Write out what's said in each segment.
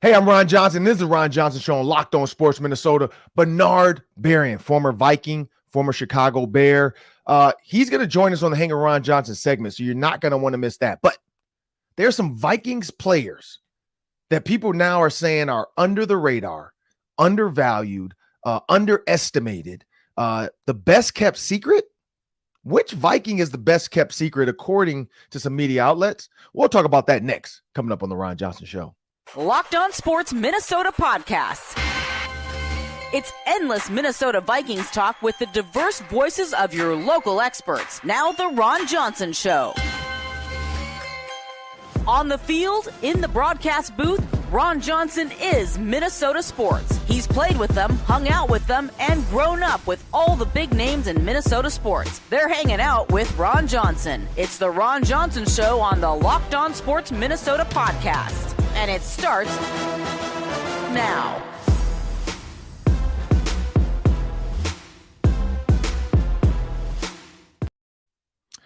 Hey, I'm Ron Johnson. This is the Ron Johnson Show on Locked On Sports Minnesota. Bernard Berrian, former Viking, former Chicago Bear. He's going to join us on the Hang of Ron Johnson segment, so you're not going to want to miss that. But there's some Vikings players that people now are saying are under the radar, undervalued, underestimated. The best kept secret? Which Viking is the best kept secret according to some media outlets? We'll talk about that next, coming up on the Ron Johnson Show. Locked On Sports Minnesota podcasts. It's endless Minnesota Vikings talk with the diverse voices of your local experts. Now the Ron Johnson Show. On the field, in the broadcast booth, Ron Johnson is Minnesota sports. He's played with them, hung out with them, and grown up with all the big names in Minnesota sports. They're hanging out with Ron Johnson. It's the Ron Johnson Show on the Locked On Sports Minnesota podcast. And it starts now.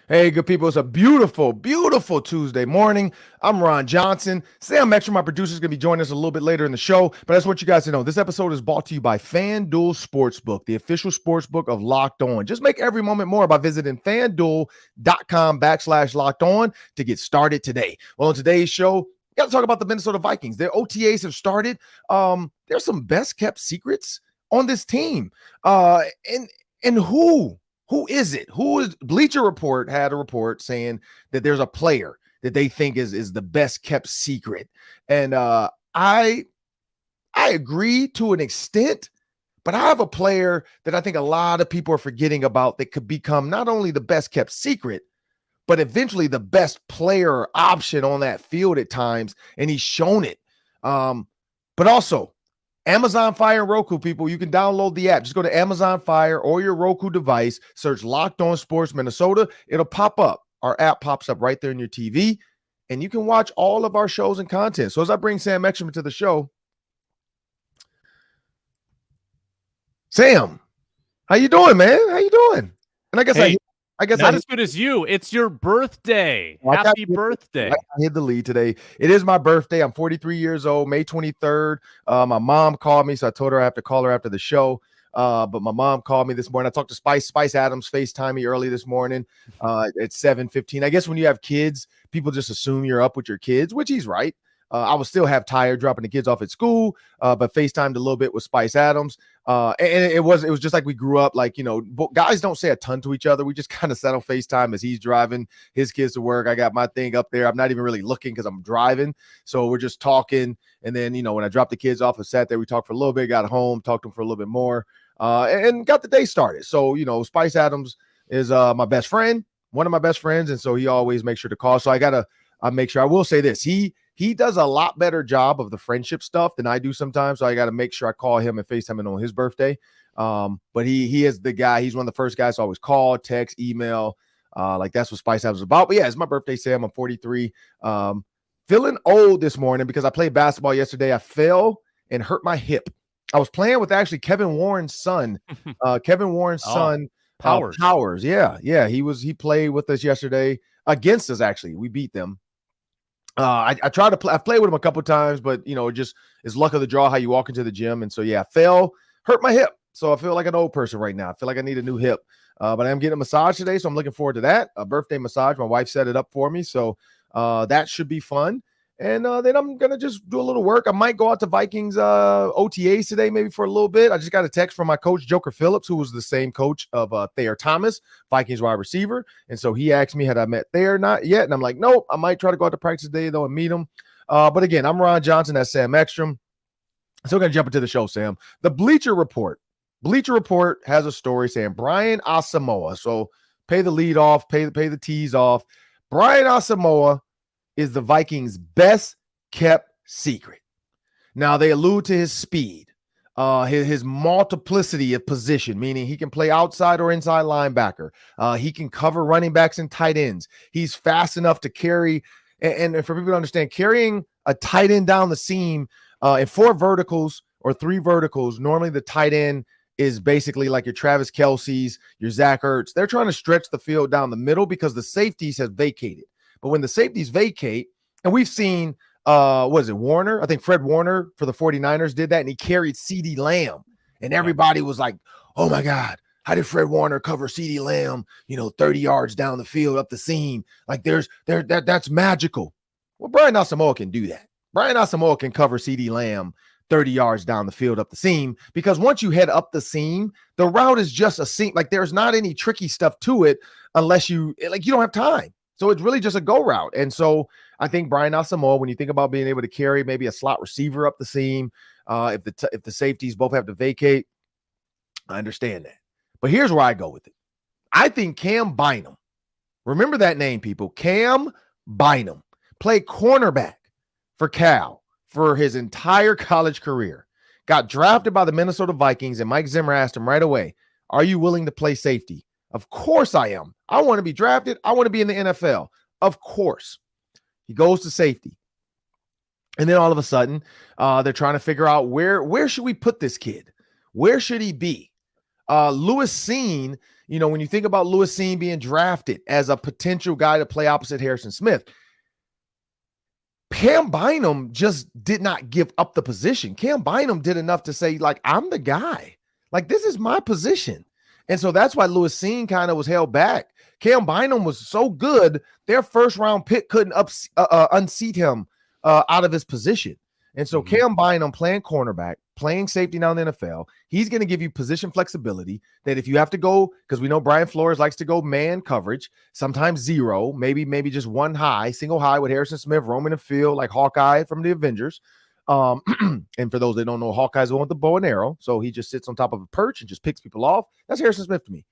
Hey, good people. It's a beautiful, beautiful Tuesday morning. I'm Ron Johnson. Sam Extra, my producer, is going to be joining us a little bit later in the show. But I just want you guys to know this episode is brought to you by FanDuel Sportsbook, the official sportsbook of Locked On. Just make every moment more by visiting FanDuel.com/Locked On to get started today. Well, on today's show, got to talk about the Minnesota Vikings. Their OTAs have started. There's some best kept secrets on this team. And who is it? Bleacher Report had a report saying that there's a player that they think is the best kept secret. And I agree to an extent, but I have a player that I think a lot of people are forgetting about that could become not only the best kept secret, but eventually the best player option on that field at times, and he's shown it. But also, Amazon Fire and Roku, people, you can download the app. Just go to Amazon Fire or your Roku device, search Locked On Sports Minnesota. It'll pop up. Our app pops up right there in your TV, and you can watch all of our shows and content. So as I bring Sam Extra to the show, Sam, how you doing, man? How you doing? And I guess not as good as you. It's your birthday. Happy birthday. I hit the lead today. It is my birthday. I'm 43 years old, May 23rd. My mom called me, so I told her I have to call her after the show. But my mom called me this morning. I talked to Spice Adams, FaceTime me early this morning at 7:15. I guess when you have kids, people just assume you're up with your kids, which he's right. I would still have tired dropping the kids off at school, but FaceTimed a little bit with Spice Adams. And it was just like we grew up, like, guys don't say a ton to each other. We just kind of sat on FaceTime as he's driving his kids to work. I got my thing up there. I'm not even really looking because I'm driving. So we're just talking. And then, when I dropped the kids off, I sat there, we talked for a little bit, got home, talked to him for a little bit more, and got the day started. So, Spice Adams is my best friend, one of my best friends. And so he always makes sure to call. So I make sure. I will say this. He does a lot better job of the friendship stuff than I do sometimes. So I got to make sure I call him and FaceTime him on his birthday. But he is the guy. He's one of the first guys to always call, text, email. Like that's what Spice House is about. But yeah, it's my birthday, Sam. I'm 43. Feeling old this morning because I played basketball yesterday. I fell and hurt my hip. I was playing with actually Kevin Warren's son. Powers. Yeah. He played with us yesterday against us. Actually, we beat them. I tried to play. I've played with him a couple of times, but just it's luck of the draw how you walk into the gym. And so I fell, hurt my hip. So I feel like an old person right now. I feel like I need a new hip. But I am getting a massage today, so I'm looking forward to that. A birthday massage. My wife set it up for me, so that should be fun. And then I'm gonna just do a little work. I might go out to Vikings OTAs today, maybe for a little bit. I just got a text from my coach, Joker Phillips, who was the same coach of Thayer Thomas, Vikings wide receiver. And so he asked me, had I met Thayer? Not yet. And I'm like, nope. I might try to go out to practice today, though, and meet him. But again, I'm Ron Johnson. That's Sam Ekstrom. So we're gonna jump into the show, Sam. The Bleacher Report. Bleacher Report has a story saying Brian Asamoah. So pay the lead off, pay the tease off. Brian Asamoah is the Vikings' best kept secret. Now, they allude to his speed, his multiplicity of position, meaning he can play outside or inside linebacker. He can cover running backs and tight ends. He's fast enough to carry, and for people to understand, carrying a tight end down the seam in 4 verticals or 3 verticals, normally the tight end is basically like your Travis Kelce's, your Zach Ertz. They're trying to stretch the field down the middle because the safeties have vacated. But when the safeties vacate, and we've seen Warner? I think Fred Warner for the 49ers did that, and he carried CeeDee Lamb. And everybody was like, oh my God, how did Fred Warner cover CeeDee Lamb, 30 yards down the field up the seam? Like that's magical. Well, Brian Asamoah can do that. Brian Asamoah can cover CeeDee Lamb 30 yards down the field up the seam, because once you head up the seam, the route is just a seam. Like there's not any tricky stuff to it unless you don't have time. So it's really just a go route. And so I think Brian Asamoah, when you think about being able to carry maybe a slot receiver up the seam, if the safeties both have to vacate, I understand that. But here's where I go with it. I think Cam Bynum, remember that name, people, Cam Bynum, played cornerback for Cal for his entire college career, got drafted by the Minnesota Vikings, and Mike Zimmer asked him right away, are you willing to play safety? Of course I am. I want to be drafted. I want to be in the NFL. Of course. He goes to safety. And then all of a sudden, they're trying to figure out where should we put this kid? Where should he be? Lewis Cine, when you think about Lewis Cine being drafted as a potential guy to play opposite Harrison Smith, Cam Bynum just did not give up the position. Cam Bynum did enough to say, I'm the guy. This is my position. And so that's why Lewis Cine kind of was held back. Cam Bynum was so good, their first-round pick couldn't unseat him out of his position. And so Cam Bynum playing cornerback, playing safety now in the NFL, he's going to give you position flexibility that if you have to go, because we know Brian Flores likes to go man coverage, sometimes zero, maybe just one high, single high with Harrison Smith roaming the field like Hawkeye from the Avengers. And for those that don't know, Hawkeye's the one with the bow and arrow. So he just sits on top of a perch and just picks people off. That's Harrison Smith to me.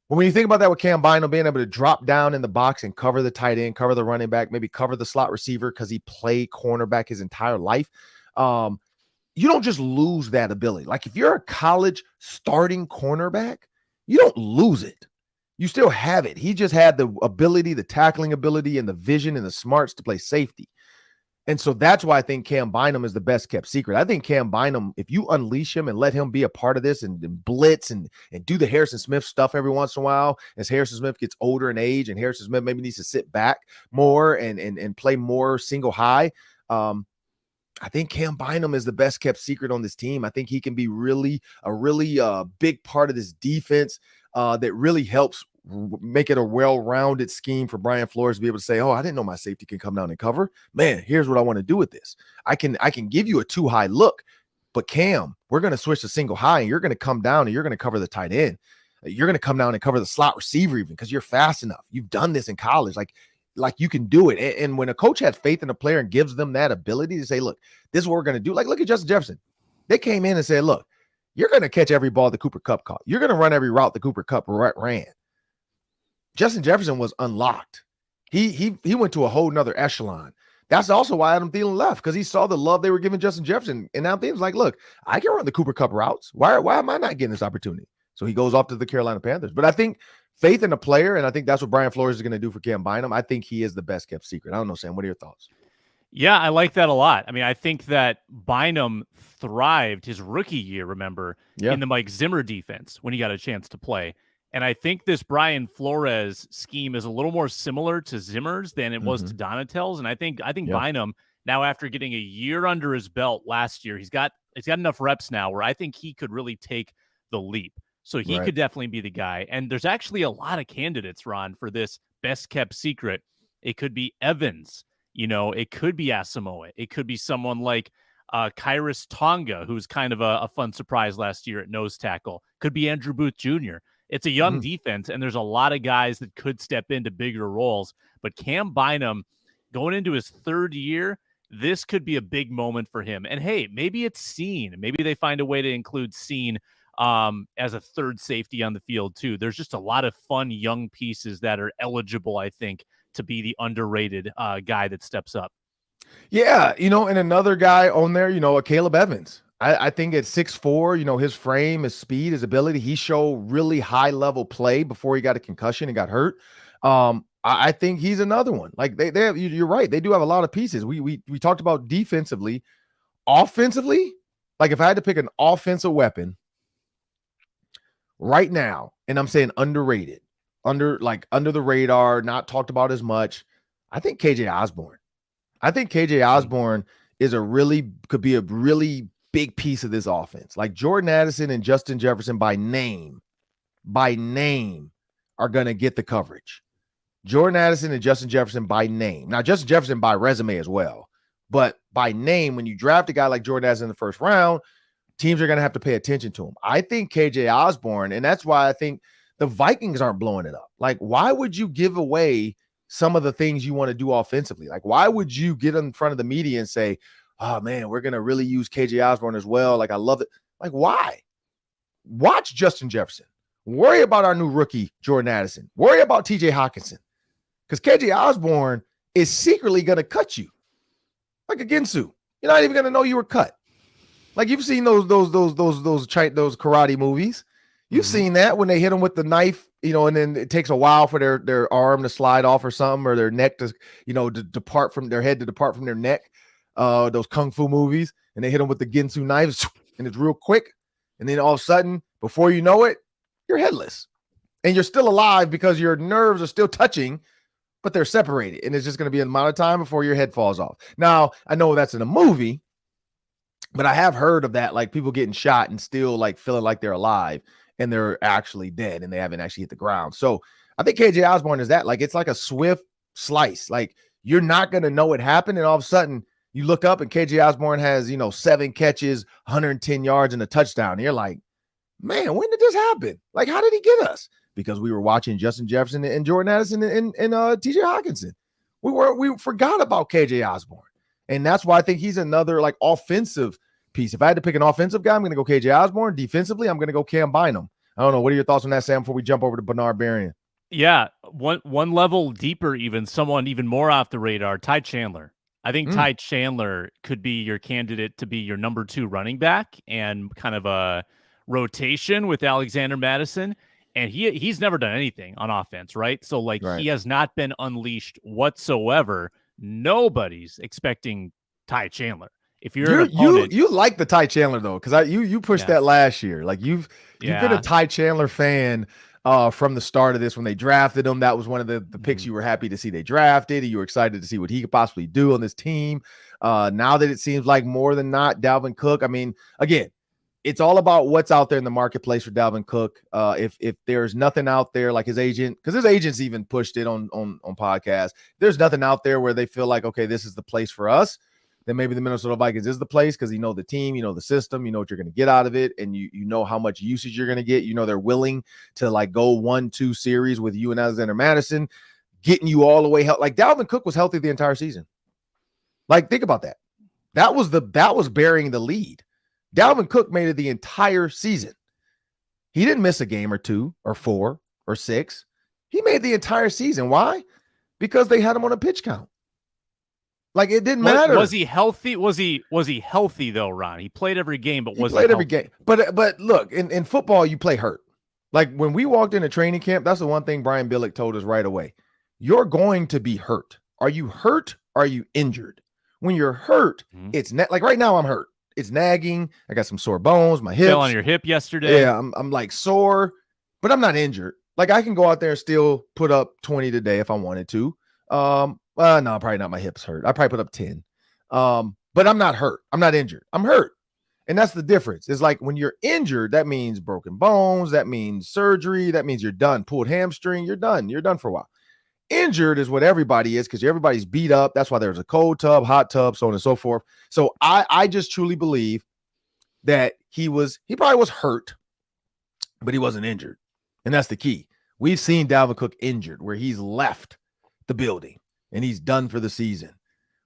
But when you think about that with Cam Bynum being able to drop down in the box and cover the tight end, cover the running back, maybe cover the slot receiver because he played cornerback his entire life, you don't just lose that ability. If you're a college starting cornerback, you don't lose it. You still have it. He just had the ability, the tackling ability, and the vision and the smarts to play safety. And so that's why I think Cam Bynum is the best kept secret. I think Cam Bynum, if you unleash him and let him be a part of this and blitz and do the Harrison Smith stuff every once in a while, as Harrison Smith gets older in age and Harrison Smith maybe needs to sit back more and play more single high, I think Cam Bynum is the best kept secret on this team. I think he can be a really big part of this defense that really helps make it a well-rounded scheme for Brian Flores to be able to say, oh, I didn't know my safety can come down and cover. Man, here's what I want to do with this. I can give you a too high look, but Cam, we're going to switch to single high and you're going to come down and you're going to cover the tight end. You're going to come down and cover the slot receiver even because you're fast enough. You've done this in college. Like you can do it. And when a coach has faith in a player and gives them that ability to say, look, this is what we're going to do. Look at Justin Jefferson. They came in and said, look, you're going to catch every ball the Cooper Kupp caught. You're going to run every route the Cooper Kupp ran. Justin Jefferson was unlocked. He went to a whole nother echelon. That's also why Adam Thielen left, because he saw the love they were giving Justin Jefferson. And now Thielen's like, look, I can run the Cooper Kupp routes. Why am I not getting this opportunity? So he goes off to the Carolina Panthers. But I think faith in a player, and I think that's what Brian Flores is going to do for Cam Bynum. I think he is the best kept secret. I don't know, Sam, what are your thoughts? Yeah, I like that a lot. I mean, I think that Bynum thrived his rookie year, remember, in the Mike Zimmer defense when he got a chance to play. And I think this Brian Flores scheme is a little more similar to Zimmer's than it was to Donatel's. And I think Bynum, now after getting a year under his belt last year, he's got enough reps now where I think he could really take the leap. So he could definitely be the guy. And there's actually a lot of candidates, Ron, for this best kept secret. It could be Evans, it could be Asamoah. It could be someone like Kairos Tonga, who's kind of a fun surprise last year at nose tackle. Could be Andrew Booth Jr. It's a young defense, and there's a lot of guys that could step into bigger roles. But Cam Bynum, going into his third year, this could be a big moment for him. And, hey, maybe it's Cine. Maybe they find a way to include Cine as a third safety on the field, too. There's just a lot of fun young pieces that are eligible, I think, to be the underrated guy that steps up. Yeah, and another guy on there, a Caleb Evans. I think at 6'4", his frame, his speed, his ability, he showed really high-level play before he got a concussion and got hurt. I think he's another one. They have, you're right. They do have a lot of pieces. We talked about defensively. Offensively, if I had to pick an offensive weapon right now, and I'm saying underrated, under the radar, not talked about as much, I think KJ Osborne. I think KJ Osborne could be a really big piece of this offense. Like Jordan Addison and Justin Jefferson by name are going to get the coverage. Jordan Addison and Justin Jefferson by name. Now, Justin Jefferson by resume as well. But by name, when you draft a guy like Jordan Addison in the first round, teams are going to have to pay attention to him. I think KJ Osborne, and that's why I think the Vikings aren't blowing it up. Like, why would you give away some of the things you want to do offensively? Like, why would you get in front of the media and say, oh, man, we're going to really use KJ Osborne as well. Like, I love it. Like, why? Watch Justin Jefferson. Worry about our new rookie, Jordan Addison. Worry about TJ Hawkinson. Because KJ Osborne is secretly going to cut you. Like a Ginsu. You're not even going to know you were cut. Like, you've seen those karate movies. You've seen that when they hit them with the knife, and then it takes a while for their arm to slide off or something, or their neck to, to depart from their head to depart from their neck. Those kung fu movies, and they hit them with the Ginsu knives, and it's real quick. And then all of a sudden, before you know it, you're headless. And you're still alive because your nerves are still touching, but they're separated. And it's just going to be an amount of time before your head falls off. Now, I know that's in a movie, but I have heard of that, like people getting shot and still like feeling like they're alive and they're actually dead and they haven't actually hit the ground. So I think KJ Osborne is that. Like, it's like a swift slice. Like, you're not going to know it happened. And all of a sudden you look up and KJ Osborne has, 7 catches, 110 yards and a touchdown. And you're like, man, when did this happen? Like, how did he get us? Because we were watching Justin Jefferson and Jordan Addison and TJ Hawkinson. We forgot about KJ Osborne. And that's why I think he's another like offensive piece. If I had to pick an offensive guy, I'm going to go KJ Osborne. Defensively, I'm going to go Cam Bynum. I don't know. What are your thoughts on that, Sam, before we jump over to Bernard Berrian? Yeah, one level deeper, even someone even more off the radar, Ty Chandler. I think Ty Chandler could be your candidate to be your number 2 running back and kind of a rotation with Alexander Mattison. And he's never done anything on offense, right? So, like, he has not been unleashed whatsoever. Nobody's expecting Ty Chandler. If you're an opponent, you like the Ty Chandler though, because you pushed that last year. Like, you've been a Ty Chandler fan from the start of this when they drafted him. That was one of the picks you were happy to see they drafted. You were excited to see what he could possibly do on this team. Now that it seems like more than not Dalvin Cook. I mean, again, it's all about what's out there in the marketplace for Dalvin Cook. If there's nothing out there, like his agent, because his agents even pushed it on podcasts. There's nothing out there where they feel like, okay, this is the place for us. Then maybe the Minnesota Vikings is the place, because you know the team, you know the system, you know what you're going to get out of it, and you know how much usage you're going to get. You know they're willing to like go 1-2 series with you and Alexander Mattison, getting you all the way. Like, Dalvin Cook was healthy the entire season. Like, think about that. That was burying the lead. Dalvin Cook made it the entire season. He didn't miss a game or 2 or 4 or 6. He made the entire season. Why? Because they had him on a pitch count. Like, it didn't matter. Was he healthy? Was he healthy though, Ron? He played every game, but every game. But look, in football, you play hurt. Like, when we walked into training camp, that's the one thing Brian Billick told us right away. You're going to be hurt. Are you hurt? Are you injured? When you're hurt, it's like right now I'm hurt. It's nagging. I got some sore bones. My hips. Fell on your hip yesterday. Yeah, I'm like sore, but I'm not injured. Like, I can go out there and still put up 20 today if I wanted to. No, probably not. My hips hurt. I probably put up 10. But I'm not hurt. I'm not injured. I'm hurt. And that's the difference. It's like when you're injured, that means broken bones. That means surgery. That means you're done. Pulled hamstring. You're done. You're done for a while. Injured is what everybody is, because everybody's beat up. That's why there's a cold tub, hot tub, so on and so forth. So I just truly believe that he probably was hurt, but he wasn't injured. And that's the key. We've seen Dalvin Cook injured where he's left the building and he's done for the season,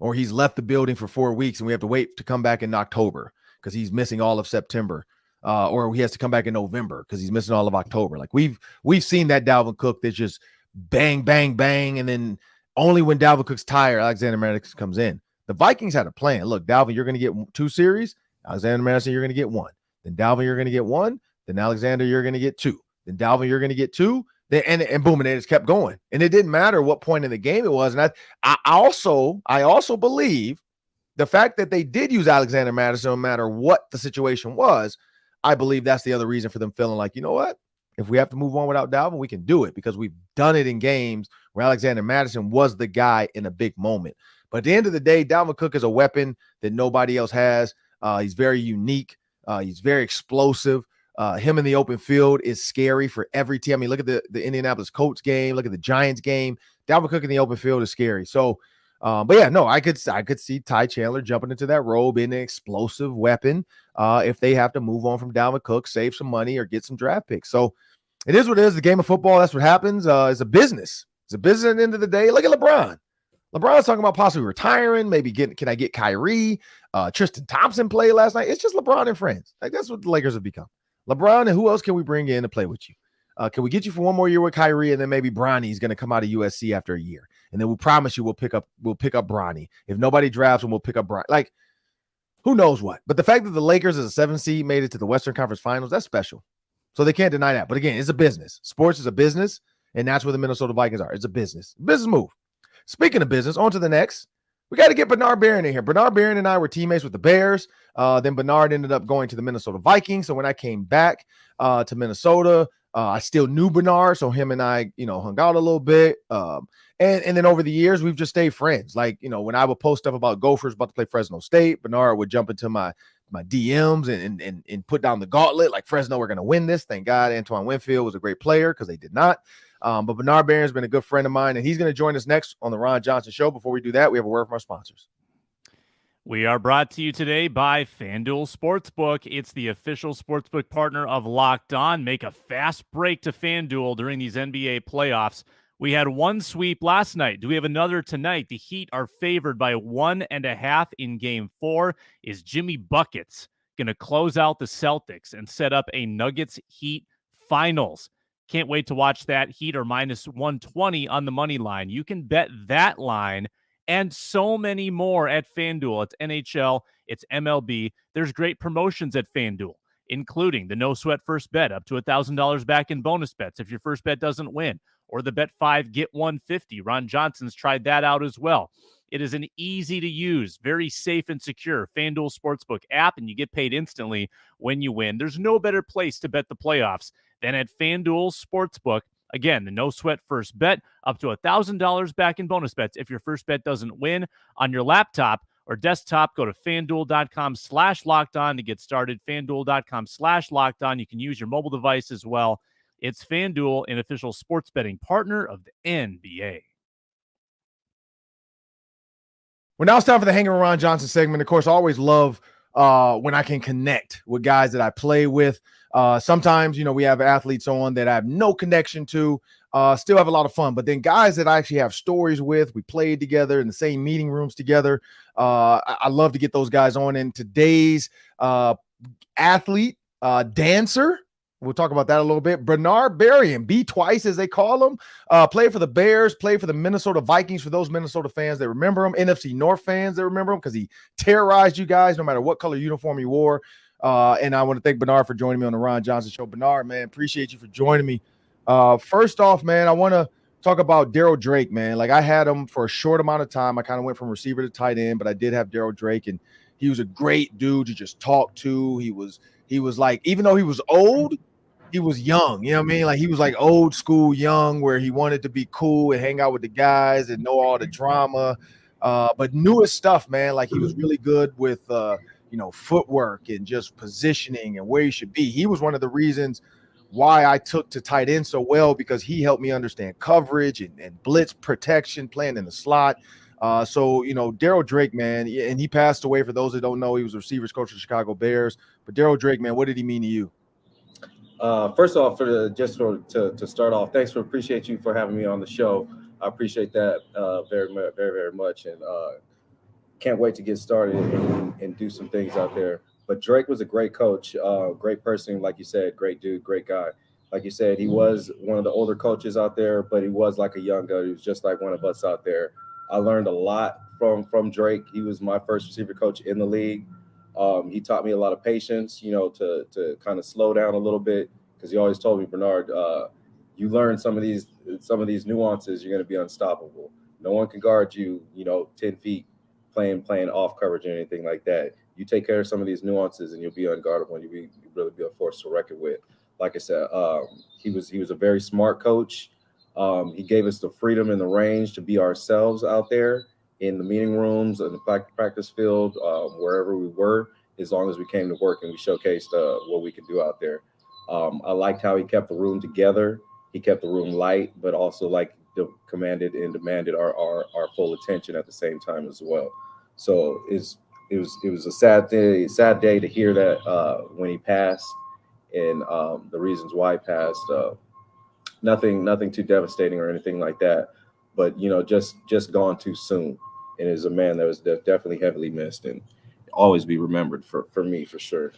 or he's left the building for 4 weeks and we have to wait to come back in October because he's missing all of September, or he has to come back in November because he's missing all of October. Like, we've seen that Dalvin Cook that's just bang, bang, bang. And then only when Dalvin Cook's tired, Alexander Mattison comes in. The Vikings had a plan. Look, Dalvin, you're going to get 2 series. Alexander Mattison, you're going to get 1. Then Dalvin, you're going to get 1. Then Alexander, you're going to get 2. Then Dalvin, you're going to get 2. Then and boom, and they just kept going. And it didn't matter what point in the game it was. And I also believe the fact that they did use Alexander Mattison, no matter what the situation was, I believe that's the other reason for them feeling like, you know what? If we have to move on without Dalvin, we can do it, because we've done it in games where Alexander Mattison was the guy in a big moment. But at the end of the day, Dalvin Cook is a weapon that nobody else has. He's very unique. He's very explosive. Him in the open field is scary for every team. I mean, look at the Indianapolis Colts game. Look at the Giants game. Dalvin Cook in the open field is scary. So, but yeah, no, I could see Ty Chandler jumping into that role, being an explosive weapon if they have to move on from Dalvin Cook, save some money, or get some draft picks. So it is what it is. The game of football, that's what happens. It's a business. It's a business at the end of the day. Look at LeBron. LeBron's talking about possibly retiring, maybe can I get Kyrie? Tristan Thompson played last night. It's just LeBron and friends. Like, that's what the Lakers have become. LeBron, and who else can we bring in to play with you? Can we get you for one more year with Kyrie, and then maybe Bronny's going to come out of USC after a year, and then we promise you we'll pick up Bronny. If nobody drafts him, we'll pick up Bronny. Like, who knows what? But the fact that the Lakers as a 7 seed made it to the Western Conference Finals, that's special. So they can't deny that. But again, it's a business. Sports is a business, and that's where the Minnesota Vikings are. It's a business move. Speaking of business, on to the next. We got to get Bernard Berrian in here. Bernard Berrian and I were teammates with the Bears. Then Bernard ended up going to the Minnesota Vikings. So when I came back to Minnesota, I still knew Bernard. So him and I, hung out a little bit. And then over the years, we've just stayed friends. Like, when I would post stuff about Gophers about to play Fresno State, Bernard would jump into my DMs and put down the gauntlet. Like, Fresno, we're going to win this. Thank God Antoine Winfield was a great player because they did not. But Bernard Berrian has been a good friend of mine, and he's going to join us next on the Ron Johnson Show. Before we do that, we have a word from our sponsors. We are brought to you today by FanDuel Sportsbook. It's the official sportsbook partner of Locked On. Make a fast break to FanDuel during these NBA playoffs. We had one sweep last night. Do we have another tonight? The Heat are favored by 1.5 in Game 4. Is Jimmy Buckets going to close out the Celtics and set up a Nuggets-Heat finals? Can't wait to watch that. Heat are minus 120 on the money line. You can bet that line and so many more at FanDuel. It's NHL, it's MLB. There's great promotions at FanDuel, including the no-sweat first bet up to $1,000 back in bonus bets if your first bet doesn't win, or the bet 5, get 150. Ron Johnson's tried that out as well. It is an easy-to-use, very safe and secure FanDuel Sportsbook app, and you get paid instantly when you win. There's no better place to bet the playoffs than at FanDuel Sportsbook. Again, the no-sweat first bet, up to $1,000 back in bonus bets if your first bet doesn't win. On your laptop or desktop, go to FanDuel.com/lockedon to get started. FanDuel.com/lockedon. You can use your mobile device as well. It's FanDuel, an official sports betting partner of the NBA. Well, now it's time for the Hanging with Ron Johnson segment. Of course, I always love when I can connect with guys that I play with. Sometimes, we have athletes on that I have no connection to, still have a lot of fun. But then guys that I actually have stories with, we played together in the same meeting rooms together. I love to get those guys on. And today's athlete, dancer, we'll talk about that a little bit. Bernard Berrian, B twice as they call him, played for the Bears, played for the Minnesota Vikings. For those Minnesota fans that remember him, NFC North fans that remember him, because he terrorized you guys no matter what color uniform you wore. And I want to thank Bernard for joining me on the Ron Johnson Show. Bernard, man, appreciate you for joining me. First off, man, I want to talk about Daryl Drake, man. Like, I had him for a short amount of time. I kind of went from receiver to tight end, but I did have Daryl Drake, and he was a great dude to just talk to. He was like, even though he was old, he was young, you know what I mean? Like, he was like old school young, where he wanted to be cool and hang out with the guys and know all the drama, but knew his stuff, man. Like, he was really good with, footwork and just positioning and where you should be. He was one of the reasons why I took to tight end so well, because he helped me understand coverage and blitz protection, playing in the slot. So Daryl Drake, man, and he passed away. For those that don't know, he was a receivers coach for the Chicago Bears. But Daryl Drake, man, what did he mean to you? First off, to start off, appreciate you for having me on the show. I appreciate that very, very, very much, and can't wait to get started and do some things out there. But Drake was a great coach, great person, like you said, great dude, great guy. Like you said, he was one of the older coaches out there, but he was like a young guy. He was just like one of us out there. I learned a lot from Drake. He was my first receiver coach in the league. He taught me a lot of patience, to kind of slow down a little bit, because he always told me, Bernard, you learn some of these nuances, you're going to be unstoppable. No one can guard you, 10 feet playing off coverage or anything like that. You take care of some of these nuances and you'll be unguardable, and you'll really be a force to reckon with. Like I said, he was a very smart coach. He gave us the freedom and the range to be ourselves out there. in the meeting rooms, in the practice field, wherever we were, as long as we came to work and we showcased what we could do out there. I liked how he kept the room together. He kept the room light, but also commanded and demanded our full attention at the same time as well. So it was a sad day to hear that when he passed, and the reasons why he passed. Nothing too devastating or anything like that, but just gone too soon. And is a man that was definitely heavily missed and always be remembered for me for sure.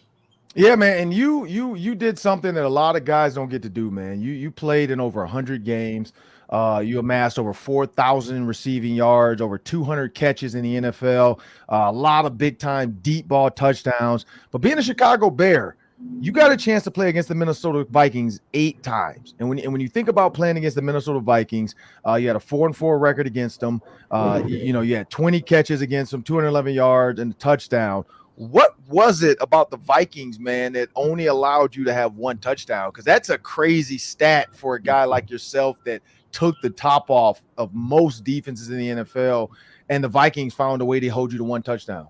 Yeah, man, and you did something that a lot of guys don't get to do, man. You played in over 100 games. You amassed over 4,000 receiving yards, over 200 catches in the NFL, a lot of big-time deep ball touchdowns. But being a Chicago Bear, you got a chance to play against the Minnesota Vikings 8 times. And when you think about playing against the Minnesota Vikings, you had a 4-4 record against them. You had 20 catches against them, 211 yards, and a touchdown. What was it about the Vikings, man, that only allowed you to have 1 touchdown? Because that's a crazy stat for a guy like yourself that took the top off of most defenses in the NFL, and the Vikings found a way to hold you to 1 touchdown.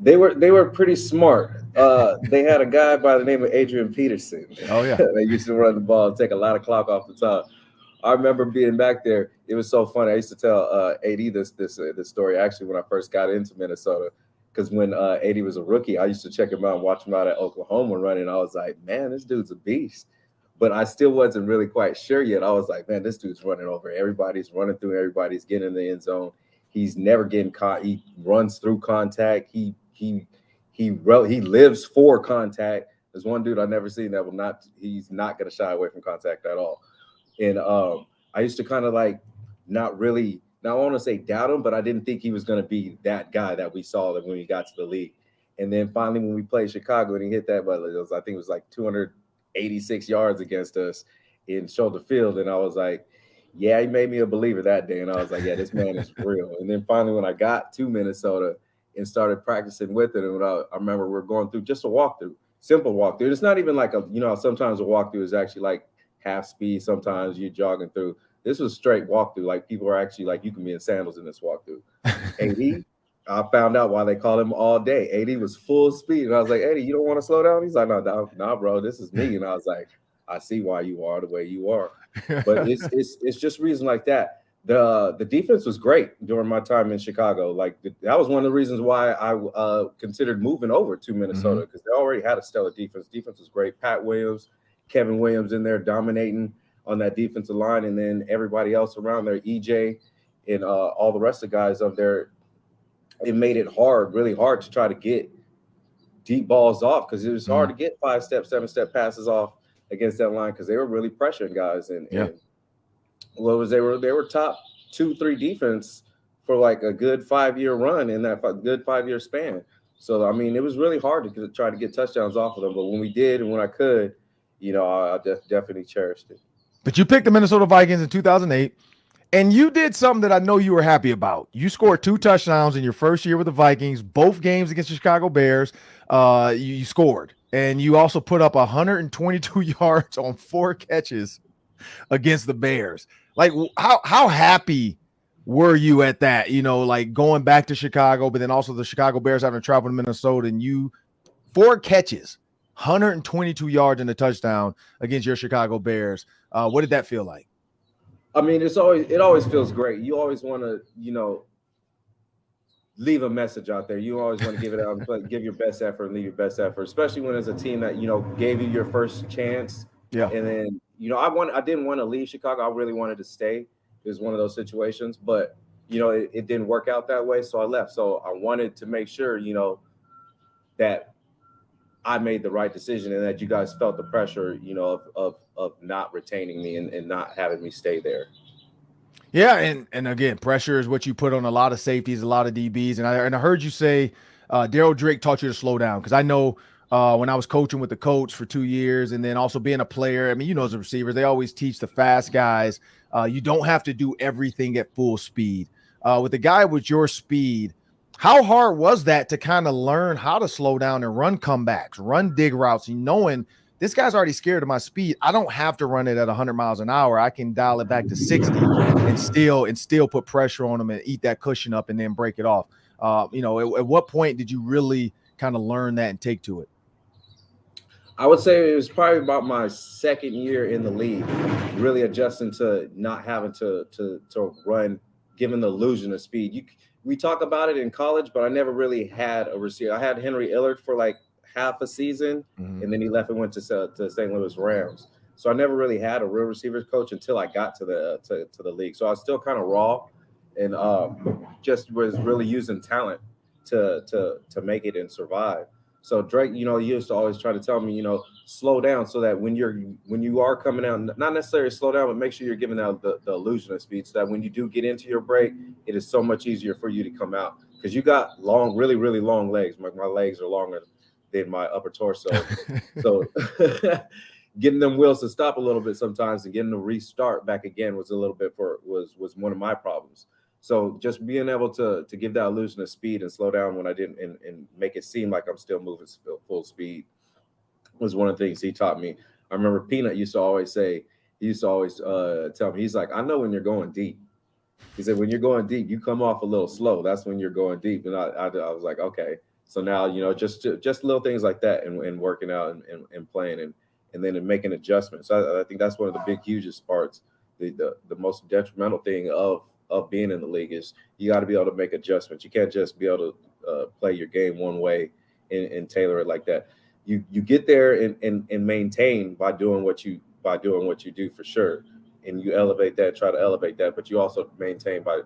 They were pretty smart. They had a guy by the name of Adrian Peterson. Oh, yeah. They used to run the ball and take a lot of clock off the top. I remember being back there. It was so funny. I used to tell AD this story actually when I first got into Minnesota. Because when AD was a rookie, I used to check him out and watch him out at Oklahoma running. I was like, man, this dude's a beast. But I still wasn't really quite sure yet. I was like, man, this dude's running over. Everybody's running through. Everybody's getting in the end zone. He's never getting caught. He runs through contact. He lives for contact. There's one dude I've never seen that he's not going to shy away from contact at all. And I used to kind of not really, now I want to say doubt him, but I didn't think he was going to be that guy that we saw when he got to the league. And then finally when we played Chicago and he hit that, I think it was 286 yards against us in Shoulder Field. And I was like, yeah, he made me a believer that day. And I was like, yeah, this man is real. And then finally when I got to Minnesota and started practicing with it, and I remember we were going through just a walkthrough, simple walkthrough. It's not even sometimes a walkthrough is actually half speed. Sometimes you're jogging through. This was straight walkthrough. People are actually you can be in sandals in this walkthrough. AD, I found out why they call him all day. AD was full speed. And I was like, AD, you don't want to slow down? He's like, no, bro, this is me. And I was like, I see why you are the way you are. But it's just reasons like that. The defense was great during my time in Chicago. That was one of the reasons why I considered moving over to Minnesota, because they already had a stellar defense. Defense was great. Pat Williams, Kevin Williams in there dominating on that defensive line, and then everybody else around there, EJ and all the rest of the guys up there. It made it really hard to try to get deep balls off, because it was hard to get 5-step, 7-step passes off against that line, because they were really pressuring guys. And they were top 2-3 defense for a good 5-year run in that good 5-year span. So I mean, it was really hard to try to get touchdowns off of them. But when we did, and when I could, I definitely cherished it. But you picked the Minnesota Vikings in 2008, and you did something that I know you were happy about. You scored 2 touchdowns in your first year with the Vikings, both games against the Chicago Bears. You scored, and you also put up 122 yards on 4 catches against the Bears. How happy were you at that? Going back to Chicago, but then also the Chicago Bears having to travel to Minnesota, and you 4 catches, 122 yards and a touchdown against your Chicago Bears. What did that feel like? I mean, it always feels great. You always want to, leave a message out there. You always want to give it out, give your best effort and leave your best effort, especially when it's a team that, gave you your first chance. Yeah. And then, I didn't want to leave Chicago. I really wanted to stay. It was one of those situations, but, it didn't work out that way. So I left. So I wanted to make sure, that I made the right decision, and that you guys felt the pressure, of not retaining me and not having me stay there. Yeah, and again, pressure is what you put on a lot of safeties, a lot of DBs, and I heard you say Daryl Drake taught you to slow down, because I know when I was coaching with the coach for 2 years, and then also being a player, I mean, as a receiver, they always teach the fast guys, you don't have to do everything at full speed. With a guy with your speed, how hard was that to kind of learn how to slow down and run comebacks, run dig routes, and knowing this guy's already scared of my speed. I don't have to run it at 100 miles an hour. I can dial it back to 60 and still put pressure on him and eat that cushion up and then break it off. At what point did you really kind of learn that and take to it? I would say it was probably about my second year in the league, really adjusting to not having to run, given the illusion of speed. We talk about it in college, but I never really had a receiver. I had Henry Illard for like half a season, and then he left and went to St. Louis Rams. So I never really had a real receivers coach until I got to the league. So I was still kind of raw, and just was really using talent to make it and survive. So Drake, he used to always try to tell me, slow down so that when you are coming out, not necessarily slow down, but make sure you're giving out the illusion of speed so that when you do get into your break, it is so much easier for you to come out because you got long, really, really long legs. My legs are longer than my upper torso. So getting them wheels to stop a little bit sometimes and getting them to restart back again was was one of my problems. So just being able to give that illusion of speed and slow down when I didn't and make it seem like I'm still moving full speed was one of the things he taught me. I remember Peanut used to always tell me, he's like, I know when you're going deep. He said, when you're going deep, you come off a little slow. That's when you're going deep. And I was like, okay. So now, just little things like that and working out and playing and then making adjustments. So I think that's one of the hugest parts. The most detrimental thing of being in the league is you got to be able to make adjustments. You can't just be able to play your game one way and tailor it like that. You get there and maintain by doing what you do for sure, and you try to elevate that, but you also maintain by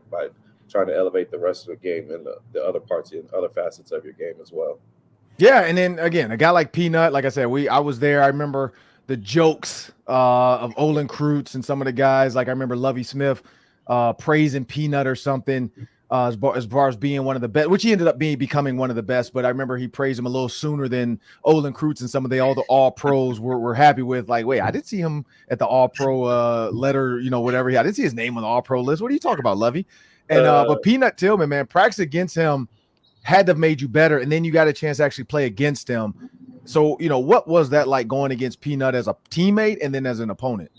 trying to elevate the rest of the game and the other parts and other facets of your game as well. Yeah, and then again, a guy like Peanut, like I said, I was there. I remember the jokes of Olin Kreutz and some of the guys. Like I remember Lovie Smith praising Peanut or something as far as being one of the best, which he ended up becoming one of the best. But I remember he praised him a little sooner than Olin Kreutz and some of all the All Pros were happy with. Like, wait, I didn't see him at the All Pro letter, whatever. I didn't see his name on the All Pro list. What are you talking about, Lovey? And but Peanut Tillman, man, practice against him had to have made you better, and then you got a chance to actually play against him. So, what was that like going against Peanut as a teammate and then as an opponent?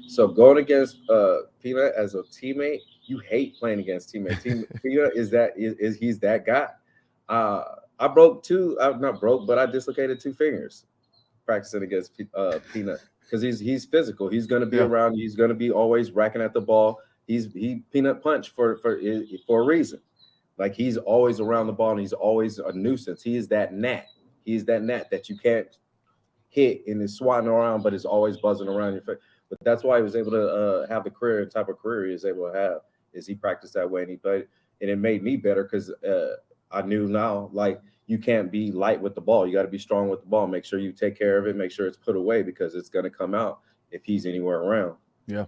So going against Peanut as a teammate, you hate playing against teammates. Peanut he's that guy. I dislocated 2 fingers practicing against Peanut because he's physical. He's going to be around. He's going to be always racking at the ball. He Peanut punch for a reason. Like he's always around the ball and he's always a nuisance. He is that gnat. He's that gnat that you can't hit and is swatting around, but is always buzzing around your face. But that's why he was able to have the type of career he was able to have, is he practiced that way and he played. And it made me better because I knew now, like, you can't be light with the ball. You got to be strong with the ball. Make sure you take care of it. Make sure it's put away because it's going to come out if he's anywhere around. Yeah.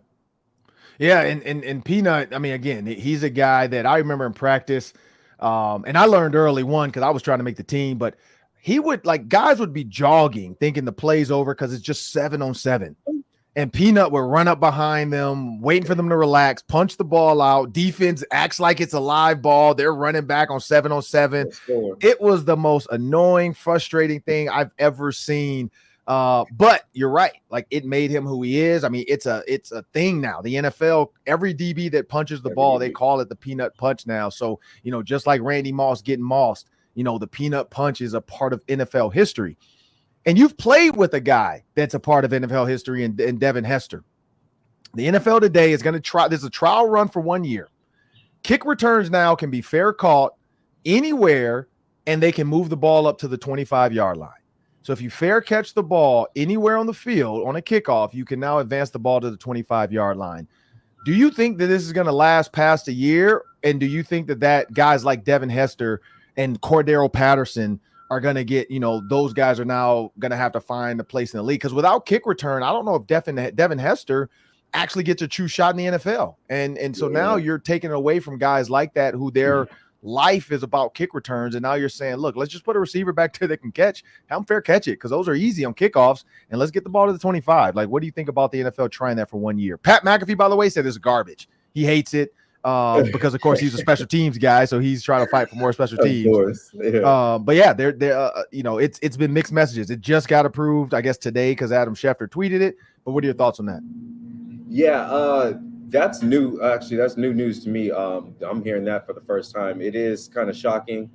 Yeah, and Peanut, I mean, again, he's a guy that I remember in practice, and I learned early because I was trying to make the team, but he would, guys would be jogging thinking the play's over because it's just 7-on-7. And Peanut would run up behind them, waiting for them to relax, punch the ball out. Defense acts like it's a live ball. They're running back on 7-on-7. Sure. It was the most annoying, frustrating thing I've ever seen. But you're right. Like, it made him who he is. I mean, it's a thing now. The NFL, every DB that punches the ball, they call it the Peanut punch now. So, just like Randy Moss getting mossed, the Peanut punch is a part of NFL history. And you've played with a guy that's a part of NFL history in Devin Hester. The NFL today is going to try. There's a trial run for 1 year. Kick returns now can be fair caught anywhere, and they can move the ball up to the 25-yard line. So if you fair catch the ball anywhere on the field on a kickoff, you can now advance the ball to the 25-yard line. Do you think that this is going to last past a year? And do you think that guys like Devin Hester and Cordero Patterson are going to get, those guys are now going to have to find a place in the league? Because without kick return, I don't know if Devin Hester actually gets a true shot in the NFL. And so now you're taking it away from guys like that who their life is about kick returns. And now you're saying, look, let's just put a receiver back there that can catch. Have them fair catch it because those are easy on kickoffs. And let's get the ball to the 25. Like, what do you think about the NFL trying that for 1 year? Pat McAfee, by the way, said it's garbage. He hates it. because of course he's a special teams guy, so he's trying to fight for more special teams. Of course. Yeah. But yeah, they're it's been mixed messages. It just got approved, I guess, today because Adam Schefter tweeted it. But what are your thoughts on that? Yeah, that's new. Actually, that's new news to me. I'm hearing that for the first time. It is kind of shocking.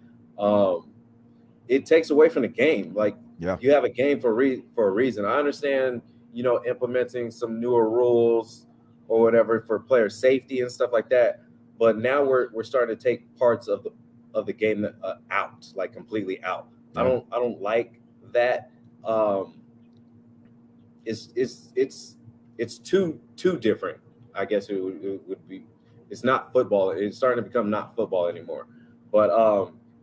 It takes away from the game. Like, you have a game for a reason. I understand, implementing some newer rules or whatever for player safety and stuff like that. But now we're starting to take parts of the game out, like completely out. I don't like that. It's too different. I guess it would be. It's not football. It's starting to become not football anymore. But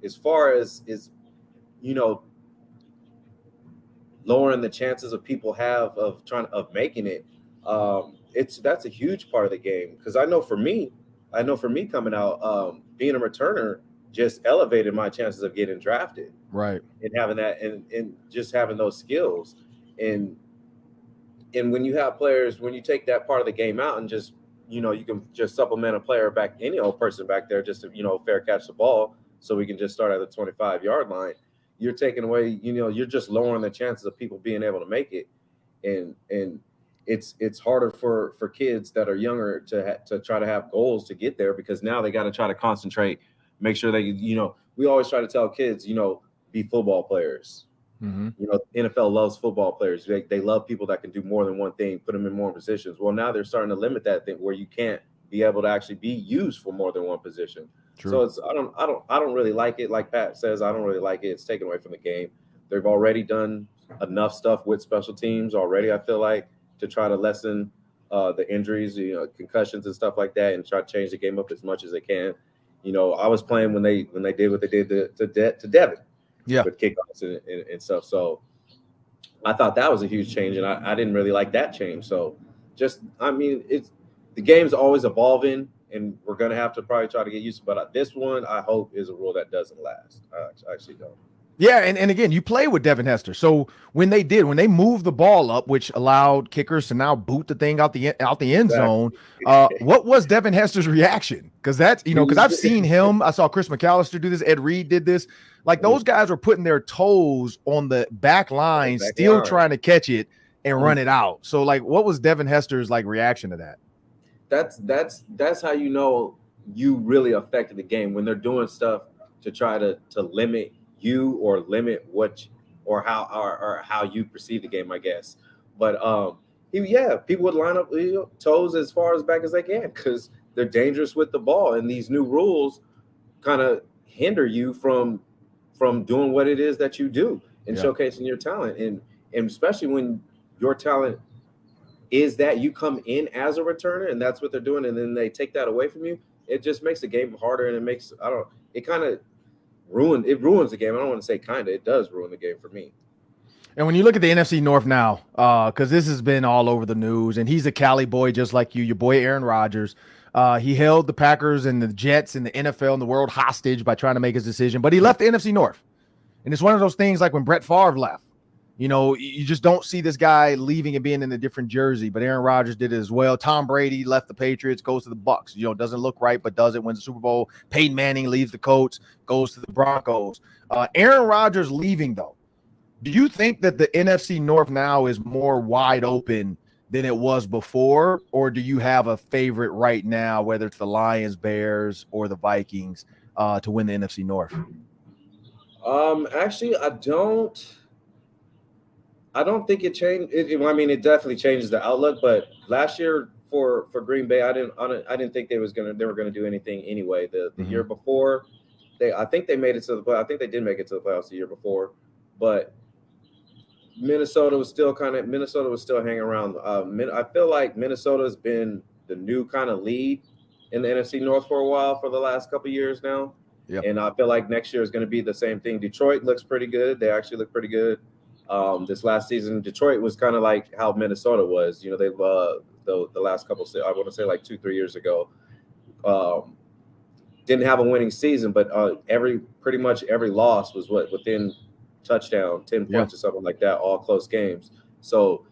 as far as lowering the chances of people have of making it, that's a huge part of the game. Because I know for me coming out, being a returner just elevated my chances of getting drafted. Right. And having that and just having those skills. And when you have players, when you take that part of the game out and just, you can just supplement a player back, any old person back there, just to, fair catch the ball, so we can just start at the 25-yard line. You're taking away, you're just lowering the chances of people being able to make it. And it's harder for kids that are younger to try to have goals to get there, because now they got to try to concentrate, make sure they, we always try to tell kids, be football players. Mm-hmm. NFL loves football players. They love people that can do more than one thing, put them in more positions. Well, now they're starting to limit that thing where you can't be able to actually be used for more than one position. True. So I don't really like it. Like Pat says, I don't really like it. It's taken away from the game. They've already done enough stuff with special teams already, I feel like, to try to lessen the injuries, concussions and stuff like that, and try to change the game up as much as they can. I was playing when they did what they did to Devin. Yeah, with kickoffs and stuff. So I thought that was a huge change, and I didn't really like that change. So the game's always evolving, and we're going to have to probably try to get used to it. But this one, I hope, is a rule that doesn't last. I actually don't. Yeah, and again, you play with Devin Hester. So when they moved the ball up, which allowed kickers to now boot the thing out the end zone, what was Devin Hester's reaction? Because that's, because I've seen him. I saw Chris McAllister do this. Ed Reed did this. Like, those guys were putting their toes on the back line, still trying to catch it and run it out. So, like, what was Devin Hester's reaction to that? That's how you really affected the game, when they're doing stuff to try to limit you or limit how you perceive the game, I guess. But people would line up toes as far as back as they can, because they're dangerous with the ball, and these new rules kind of hinder you from doing what it is that you do and showcasing your talent, and especially when your talent is that you come in as a returner, and that's what they're doing, and then they take that away from you. It just makes the game harder, and it kind of ruins the game. I don't want to say kind of, it does ruin the game for me. And when you look at the NFC North now, because this has been all over the news, and he's a Cali boy just like you, your boy Aaron Rodgers. He held the Packers and the Jets and the NFL and the world hostage by trying to make his decision, but he left the NFC North. And it's one of those things like when Brett Favre left. You just don't see this guy leaving and being in a different jersey, but Aaron Rodgers did it as well. Tom Brady left the Patriots, goes to the Bucks. Doesn't look right, but does it, wins the Super Bowl. Peyton Manning leaves the Colts, goes to the Broncos. Aaron Rodgers leaving, though. Do you think that the NFC North now is more wide open than it was before, or do you have a favorite right now, whether it's the Lions, Bears, or the Vikings, to win the NFC North? Actually, I don't think it changed. It definitely changes the outlook. But last year for Green Bay, I didn't think they were gonna do anything anyway. The year before, I think they made it to the playoffs. I think they did make it to the playoffs the year before, but Minnesota was still hanging around. I feel like Minnesota's been the new kind of lead in the NFC North for a while, for the last couple of years now. Yep. And I feel like next year is going to be the same thing. Detroit looks pretty good. They actually look pretty good. This last season, Detroit was kind of like how Minnesota was. They've the last couple, I want to say like 2-3 years ago, didn't have a winning season, but pretty much every loss was within touchdown, 10 points or something like that, all close games. So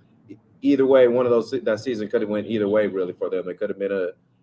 either way, one of those, that season could have went either way really for them. It could have been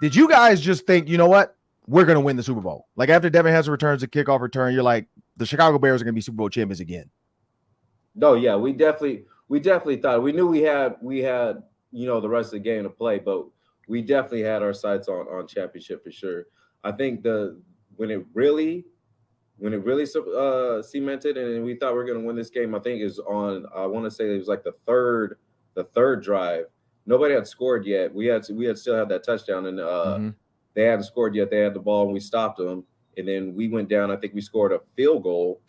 Did you guys just think, you know what? We're going to win the Super Bowl. Like after Devin Hester returns the kickoff return, you're like, the Chicago Bears are going to be Super Bowl champions again. No, yeah, we definitely thought. We knew we had the rest of the game to play, but we definitely had our sights on championship for sure. I think when it really cemented and we thought we were going to win this game, I think is on. I want to say it was like the third drive. Nobody had scored yet. We had still had that touchdown, and they hadn't scored yet. They had the ball, and we stopped them. And then we went down. I think we scored a field goal,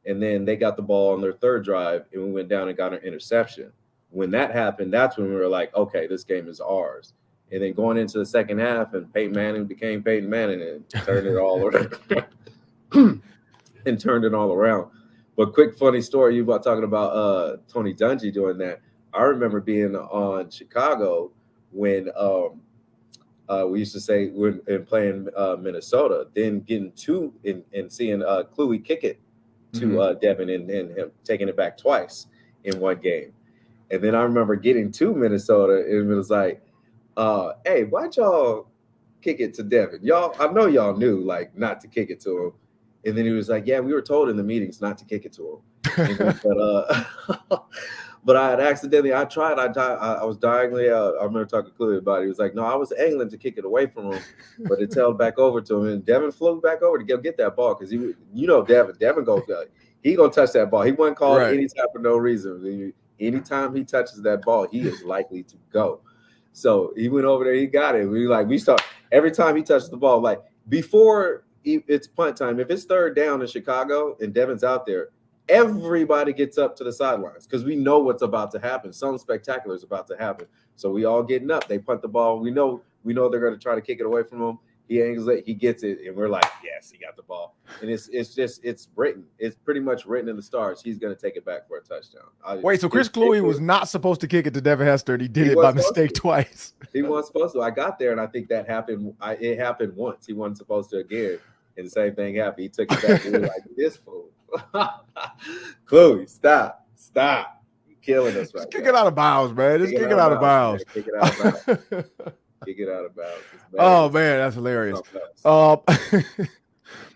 and then they got the ball on their third drive, and we went down and got an interception. When that happened, that's when we were like, okay, this game is ours. And then going into the second half, and Peyton Manning became Peyton Manning and turned it all around. And turned it all around. But quick funny story, you about talking about Tony Dungy doing that. I remember being on Chicago when we used to say when playing Minnesota, then getting two and seeing Kluwe kick it to Devin and him taking it back twice in one game. And then I remember getting to Minnesota and it was like, hey, why'd y'all kick it to Devin? I know y'all knew like not to kick it to him. And then he was like, yeah, we were told in the meetings not to kick it to him. But I had accidentally, I was diagonally out. I remember talking to Kluwe about it. He was like, no, I was angling to kick it away from him, but it tailed back over to him. And Devin flew back over to go get that ball because Devin goes, he going to touch that ball. He wasn't called any type for no reason. Anytime he touches that ball, he is likely to go. So he went over there, he got it. We start every time he touches the ball, like before it's punt time. If it's third down in Chicago and Devin's out there, everybody gets up to the sidelines because we know what's about to happen. Something spectacular is about to happen. So we all getting up. They punt the ball. We know they're going to try to kick it away from him. He angles it. He gets it, and we're like, yes, he got the ball. And it's written. It's pretty much written in the stars. He's going to take it back for a touchdown. Wait, so Chris Kluwe was not supposed to kick it to Devin Hester, and he did it by mistake twice. He wasn't supposed to. I got there, and I think that happened. It happened once. He wasn't supposed to again, and the same thing happened. He took it back. And we were like, this fool. Kluwe, stop. You're killing us right now. Kick it out of bounds, man. Just kick it out of bounds. Kick it out of bounds. Kick it out of bounds. Oh, man, that's hilarious.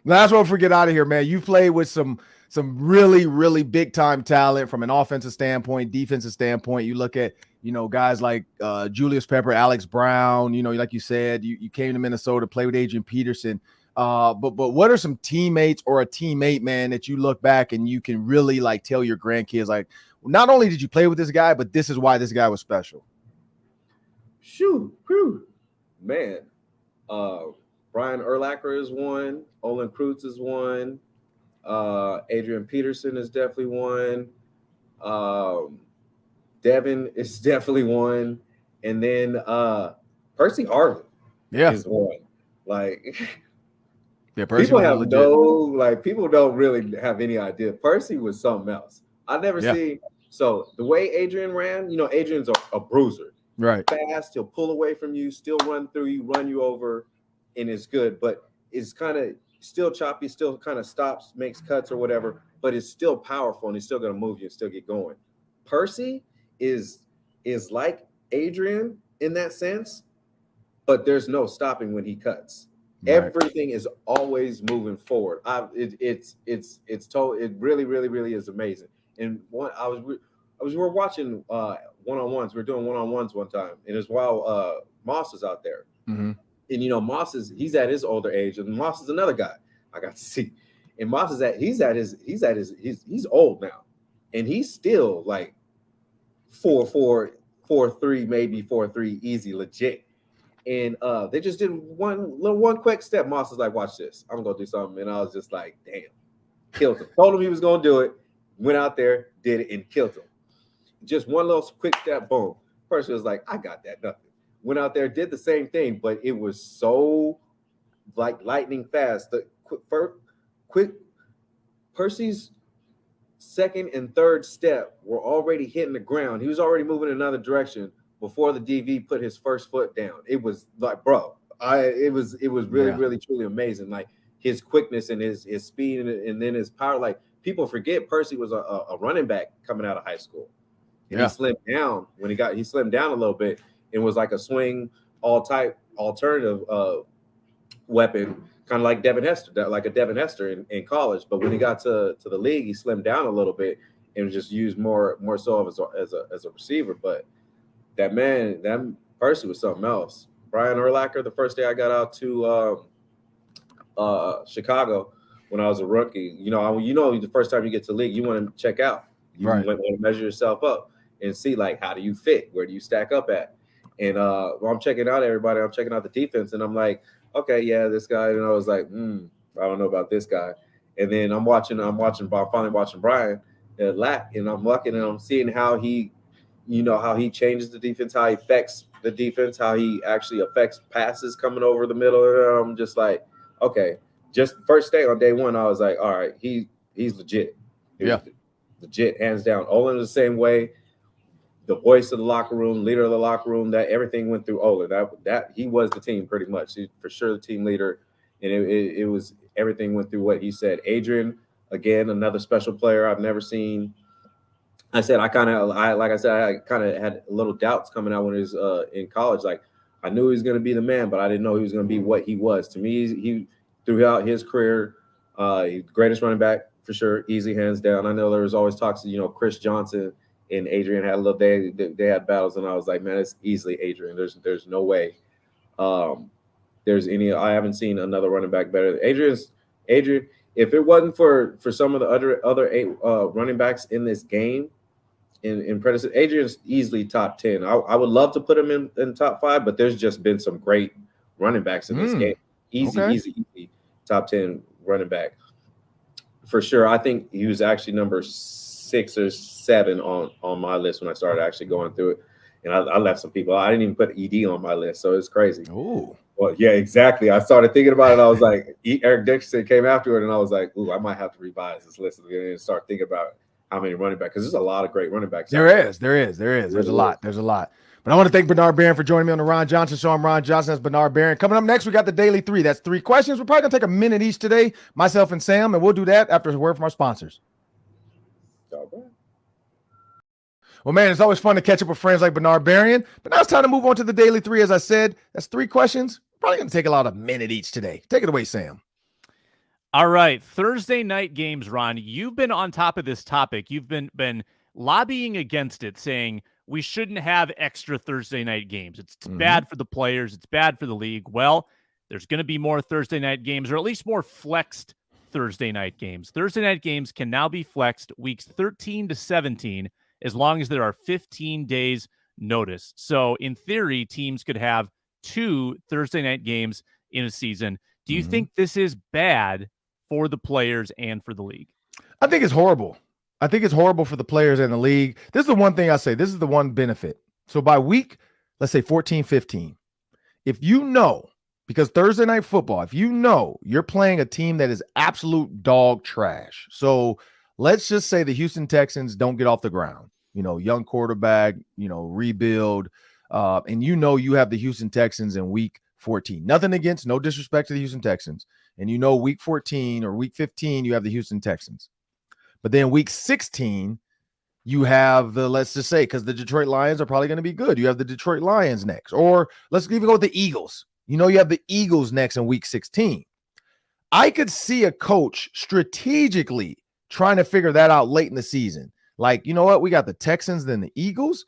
Last one before we get out of here, man. You played with some really, really big-time talent from an offensive standpoint, defensive standpoint. You look at, guys like Julius Pepper, Alex Brown, like you said, you came to Minnesota, play with Adrian Peterson. But what are some teammates or a teammate, man, that you look back and you can really like tell your grandkids, like, not only did you play with this guy, but this is why this guy was special? Shoot, man. Brian Urlacher is one. Olin Kreutz is one. Adrian Peterson is definitely one. Devin is definitely one. And then Percy Harvin is one. Like, yeah, Percy people have people don't really have any idea. Percy was something else. I never seen. So the way Adrian ran, Adrian's a bruiser. Right. Fast, he'll pull away from you, still run through you, run you over, and it's good. But it's kind of still choppy, still kind of stops, makes cuts or whatever, but it's still powerful and he's still going to move you and still get going. Percy is like Adrian in that sense, but there's no stopping when he cuts. Right. Everything is always moving forward. It really, really, really is amazing. And we're watching one-on-ones. We're doing one-on-ones one time, and it's while Moss is out there. Mm-hmm. And Moss he's at his older age, and Moss is another guy I got to see. And Moss he's old now, and he's still like 4'4", 4'3", maybe 4'3", easy, legit. And they just did one quick step. Moss is like, watch this. I'm gonna do something. And I was just like, damn, killed him. Told him he was gonna do it. Went out there, did it, and killed him. Just one little quick step, boom. Person was like, I got that, nothing. Went out there, did the same thing, but it was so like lightning fast. The quick Percy's second and third step were already hitting the ground. He was already moving in another direction before the DV put his first foot down. It was like, bro, it was really, really, truly amazing. Like his quickness and his speed and then his power. Like people forget Percy was a running back coming out of high school. And he slimmed down he slimmed down a little bit and was like a swing all type alternative weapon, kind of like Devin Hester, like a Devin Hester in college. But when he got to the league, he slimmed down a little bit and was just used more so as a receiver. But that Percy was something else. Brian Urlacher, the first day I got out to Chicago when I was a rookie, the first time you get to the league, you want to check out. You want to measure yourself up and see, like, how do you fit? Where do you stack up at? And I'm checking out everybody. I'm checking out the defense, and I'm like, okay, yeah, this guy. And I was like, I don't know about this guy. And then I'm finally watching Brian Lack, and I'm looking and I'm seeing how he changes the defense, how he affects the defense, how he actually affects passes coming over the middle. And I'm just like, okay, just first day on day one, I was like, all right, he's legit. Legit, hands down. Olin is the same way. The voice of the locker room, leader of the locker room, that everything went through Olin. That he was the team pretty much. He's for sure the team leader, and it was everything went through what he said. Adrian, again, another special player I've never seen. I kind of had little doubts coming out when he was in college. Like, I knew he was going to be the man, but I didn't know he was going to be what he was. To me, he throughout his career, greatest running back for sure, easy, hands down. I know there was always talks, Chris Johnson and Adrian had they had battles, and I was like, man, it's easily Adrian. There's no way there's any. I haven't seen another running back better than Adrian. If it wasn't for some of the other 8 running backs in this game, in predecessor, Adrian's easily top 10. I would love to put him in top 5, but there's just been some great running backs in this game. Easy top 10 running back for sure. I think he was actually number 6 or 7 on my list when I started actually going through it, and I left some people. I didn't even put ED on my list, so it's crazy. Oh, well, yeah, exactly. I started thinking about it. I was like, Eric Dickerson came after it, and I was like, ooh, I might have to revise this list and start thinking about how many running backs, because there's a lot of great running backs. There is. There's a lot. But I want to thank Bernard Berrian for joining me on the Ron Johnson Show. I'm Ron Johnson. That's Bernard Berrian. Coming up next, we got the Daily 3. That's 3 questions. We're probably going to take a minute each today, myself and Sam, and we'll do that after a word from our sponsors. Well, man, it's always fun to catch up with friends like Bernard Berrian, but now it's time to move on to the Daily 3. As I said, that's 3 questions. Probably going to take a minute each today. Take it away, Sam. All right, Thursday night games, Ron. You've been on top of this topic. You've been lobbying against it, saying we shouldn't have extra Thursday night games. It's bad for the players. It's bad for the league. Well, there's going to be more Thursday night games, or at least more flexed Thursday night games. Thursday night games can now be flexed weeks 13 to 17, as long as there are 15 days notice. So in theory, teams could have 2 Thursday night games in a season. Do you think this is bad for the players and for the league? I think it's horrible. I think it's horrible for the players and the league. This is the one thing I say. This is the one benefit. So by week, let's say 14, 15, if you know, because Thursday night football, if you know you're playing a team that is absolute dog trash. So let's just say the Houston Texans don't get off the ground, young quarterback, rebuild. And you have the Houston Texans in week 14. Nothing against, no disrespect to the Houston Texans. And week 14 or week 15, you have the Houston Texans. But then week 16, you have let's just say, because the Detroit Lions are probably going to be good, you have the Detroit Lions next. Or let's even go with the Eagles. You have the Eagles next in week 16. I could see a coach strategically trying to figure that out late in the season. Like, you know what? We got the Texans, then the Eagles.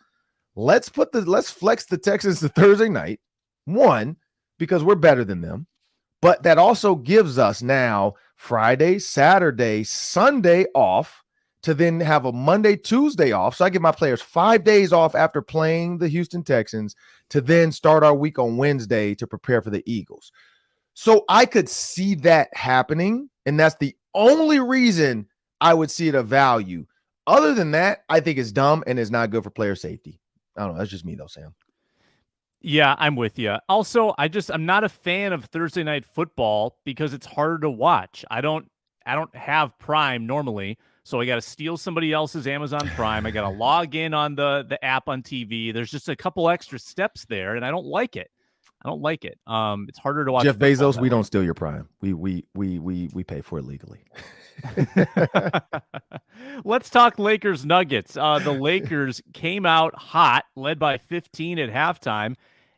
Let's flex the Texans to Thursday night. One, because we're better than them. But that also gives us now Friday, Saturday, Sunday off to then have a Monday, Tuesday off. So I give my players 5 days off after playing the Houston Texans to then start our week on Wednesday to prepare for the Eagles. So I could see that happening, and that's the only reason I would see it of value. Other than that, I think it's dumb and it's not good for player safety. I don't know. That's just me though, Sam. Yeah, I'm with you. Also, I'm not a fan of Thursday night football because it's harder to watch. I don't have Prime normally, so I got to steal somebody else's Amazon Prime. I got to log in on the app on TV. There's just a couple extra steps there, and I don't like it. It's harder to watch. Jeff Bezos, we don't steal your Prime. We pay for it legally. Let's talk Lakers Nuggets. The Lakers came out hot, led by 15 at halftime.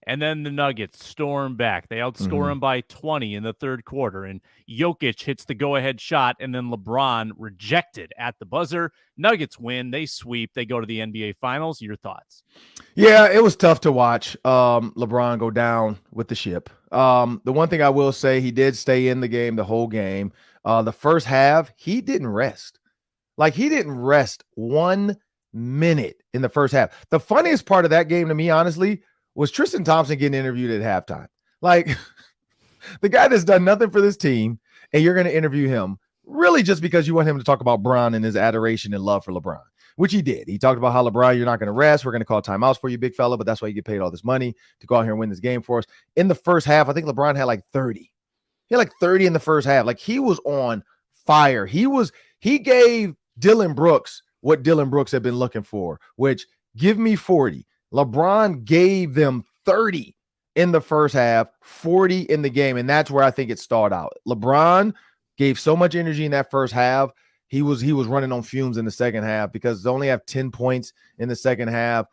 And then the Nuggets storm back. They outscore them by 20 in the third quarter. And Jokic hits the go-ahead shot, and then LeBron rejected at the buzzer. Nuggets win. They sweep. They go to the NBA Finals. Your thoughts? Yeah, it was tough to watch LeBron go down with the ship. The one thing I will say, he did stay in the game the whole game. The first half, he didn't rest. Like, he didn't rest 1 minute in the first half. The funniest part of that game to me, honestly, was Tristan Thompson getting interviewed at halftime. Like, the guy that's done nothing for this team, and you're going to interview him really just because you want him to talk about Bron and his adoration and love for LeBron, which he did. He talked about how, LeBron, you're not going to rest. We're going to call timeouts for you, big fella, but that's why you get paid all this money to go out here and win this game for us. In the first half, I think LeBron had like 30. He had like 30 in the first half. Like, he was on fire. He gave Dylan Brooks what Dylan Brooks had been looking for, which give me 40. LeBron gave them 30 in the first half, 40 in the game, and that's where I think it stalled out. LeBron gave so much energy in that first half. He was running on fumes in the second half because they only have 10 points in the second half,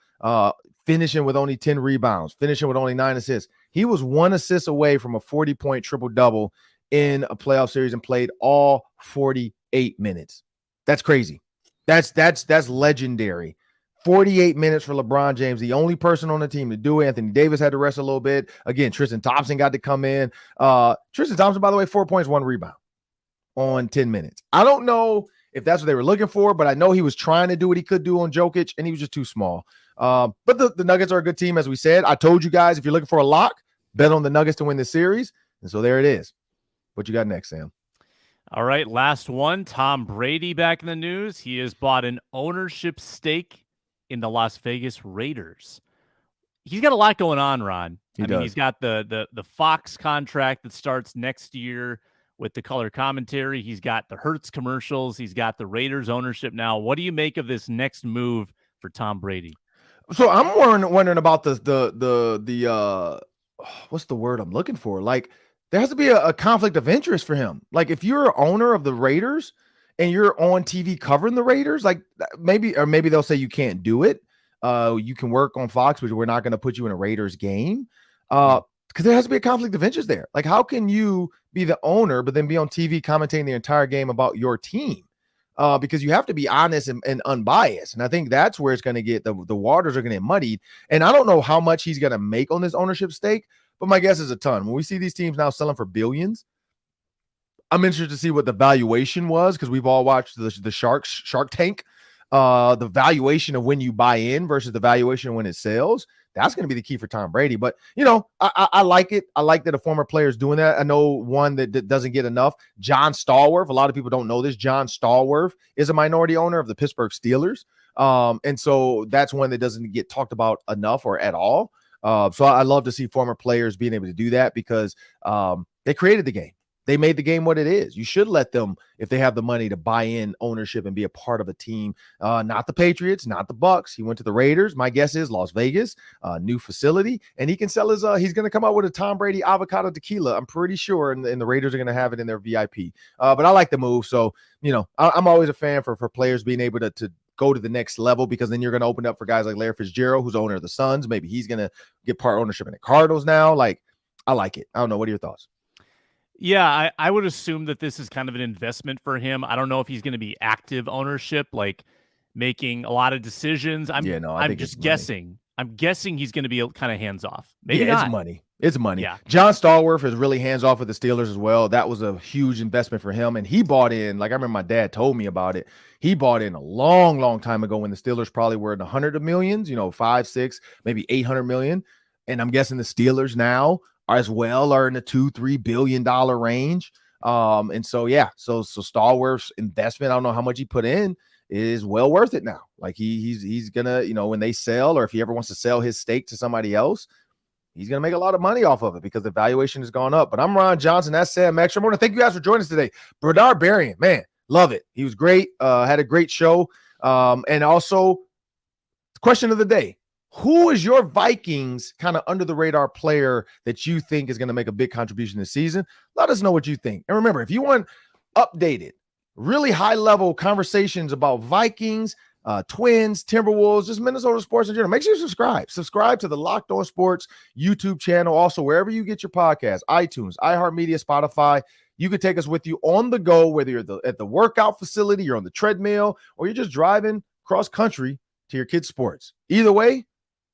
finishing with only 10 rebounds, finishing with only 9 assists. He was 1 assist away from a 40-point triple-double in a playoff series and played all 48 minutes. That's crazy. That's legendary. 48 minutes for LeBron James, the only person on the team to do it. Anthony Davis had to rest a little bit. Again, Tristan Thompson got to come in. Tristan Thompson, by the way, 4 points, 1 rebound on 10 minutes. I don't know if that's what they were looking for, but I know he was trying to do what he could do on Jokic, and he was just too small. But the Nuggets are a good team, as we said. I told you guys, if you're looking for a lock, bet on the Nuggets to win this series. And so there it is. What you got next, Sam? All right, last one. Tom Brady back in the news. He has bought an ownership stake in the Las Vegas Raiders. He's got a lot going on, Ron. I mean, he's got the Fox contract that starts next year with the color commentary. He's got the Hertz commercials. He's got the Raiders ownership now. What do you make of this next move for Tom Brady? So I'm wondering about the what's the word I'm looking for? Like, there has to be a conflict of interest for him. Like, if you're an owner of the Raiders and you're on TV covering the Raiders, like maybe they'll say you can't do it. You can work on Fox, but we're not going to put you in a Raiders game. Because there has to be a conflict of interest there. Like, how can you be the owner, but then be on TV commentating the entire game about your team? Because you have to be honest and unbiased. And I think that's where it's going to get, the waters are going to get muddied. And I don't know how much he's going to make on this ownership stake, but my guess is a ton. When we see these teams now selling for billions, I'm interested to see what the valuation was, because we've all watched the Shark Tank. The valuation of when you buy in versus the valuation of when it sells. That's going to be the key for Tom Brady. But, you know, I like it. I like that a former player is doing that. I know one that doesn't get enough. John Stallworth. A lot of people don't know this. John Stallworth is a minority owner of the Pittsburgh Steelers. And so that's one that doesn't get talked about enough or at all. So I love to see former players being able to do that, because they created the game. They made the game what it is. You should let them, if they have the money, to buy in ownership and be a part of a team. Not the Patriots, not the Bucks. He went to the Raiders. My guess is Las Vegas, new facility, and he can sell his. He's going to come out with a Tom Brady avocado tequila, I'm pretty sure, and the Raiders are going to have it in their VIP. But I like the move. So, you know, I'm always a fan for players being able to go to the next level, because then you're going to open up for guys like Larry Fitzgerald, who's owner of the Suns. Maybe he's going to get part ownership in the Cardinals now. Like, I like it. I don't know. What are your thoughts? Yeah, I would assume that this is kind of an investment for him. I don't know if he's going to be active ownership, like making a lot of decisions. I'm just guessing. I'm guessing he's going to be kind of hands off. Maybe not. It's money. It's money. Yeah. John Stallworth is really hands off with the Steelers as well. That was a huge investment for him. And he bought in, like I remember my dad told me about it. He bought in a long, long time ago when the Steelers probably were in the hundreds of millions, 5, 6, maybe 800 million. And I'm guessing the Steelers now as well are in the $2-3 billion range. And so, yeah, so Stallworth's investment, I don't know how much he put in, is well worth it now. Like he's gonna, when they sell, or if he ever wants to sell his stake to somebody else, he's gonna make a lot of money off of it because the valuation has gone up. But I'm Ron Johnson. That's Sam Extra. I want to thank you guys for joining us today. Bernard Berrian, man, love it. He was great. Had a great show. And also, question of the day: who is your Vikings kind of under the radar player that you think is going to make a big contribution this season? Let us know what you think. And remember, if you want updated, really high level conversations about Vikings, Twins, Timberwolves, just Minnesota sports in general. Make sure you subscribe to the Locked On Sports YouTube channel. Also, wherever you get your podcasts, iTunes, iHeartMedia, Spotify, you can take us with you on the go, whether you're at the workout facility, you're on the treadmill, or you're just driving cross country to your kids' sports. Either way,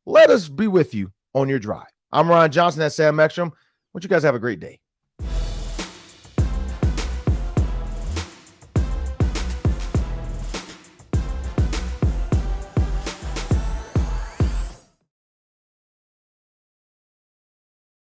let us be with you on your drive. I'm Ron Johnson. That's Sam Ekstrom. Why don't you guys have a great day?